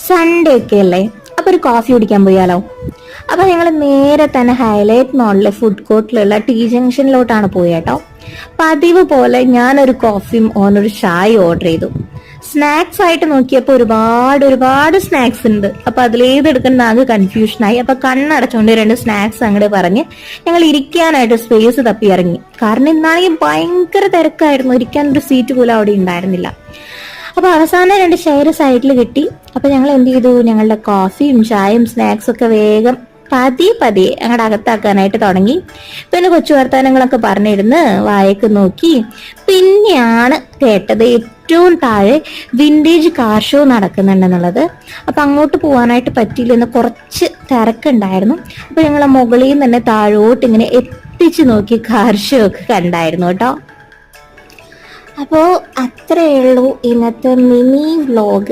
Sunday ഒക്കെ അല്ലേ, അപ്പൊ ഒരു കോഫി കുടിക്കാൻ പോയാലോ? അപ്പൊ ഞങ്ങൾ നേരെ തന്നെ ഹൈലൈറ്റ് മോളിലെ ഫുഡ് കോർട്ടിലുള്ള ടീ ജംഗ്ഷനിലോട്ടാണ് പോയേട്ടോ. പതിവ് പോലെ ഞാനൊരു കോഫിയും ഓനൊരു ചായ ഓർഡർ ചെയ്തു. സ്നാക്സ് ആയിട്ട് നോക്കിയപ്പോൾ ഒരുപാട് സ്നാക്സ് ഉണ്ട്. അപ്പൊ അതിലേതെടുക്കുന്ന ആകെ കൺഫ്യൂഷനായി. അപ്പൊ കണ്ണടച്ചുകൊണ്ട് രണ്ട് സ്നാക്സ് അങ്ങോട്ട് പറഞ്ഞ് ഞങ്ങൾ ഇരിക്കാനായിട്ട് സ്പേസ് തപ്പി ഇറങ്ങി. കാരണം ഇന്നാണെങ്കിൽ ഭയങ്കര തിരക്കായിരുന്നു, ഇരിക്കാനൊരു സീറ്റ് പോലും അവിടെ ഉണ്ടായിരുന്നില്ല. അപ്പൊ അവസാനം രണ്ട് ചെയർ സൈഡിൽ കിട്ടി. അപ്പൊ ഞങ്ങൾ എന്ത് ചെയ്തു, ഞങ്ങളുടെ കോഫിയും ചായയും സ്നാക്സും ഒക്കെ വേഗം പതിയെ അങ്ങോട്ട് അകത്താക്കാനായിട്ട് തുടങ്ങി. പിന്നെ കൊച്ചു വർത്താനങ്ങളൊക്കെ പറഞ്ഞിരുന്ന് വായക്ക് നോക്കി. പിന്നെയാണ് കേട്ടത് ഏറ്റവും താഴെ വിന്റേജ് കാർ ഷോ നടക്കുന്നുണ്ടെന്നുള്ളത്. അപ്പൊ അങ്ങോട്ട് പോകാനായിട്ട് പറ്റിയില്ലെന്ന് കുറച്ച് തിരക്കുണ്ടായിരുന്നു. അപ്പൊ ഞങ്ങൾ മുകളിൽ നിന്ന് തന്നെ താഴോട്ട് ഇങ്ങനെ എത്തിച്ചു നോക്കി കാർ ഷോ ഒക്കെ കണ്ടായിരുന്നു കേട്ടോ. അപ്പോൾ അത്രയേ ഉള്ളൂ ഇന്നത്തെ മിനി വ്ലോഗ്.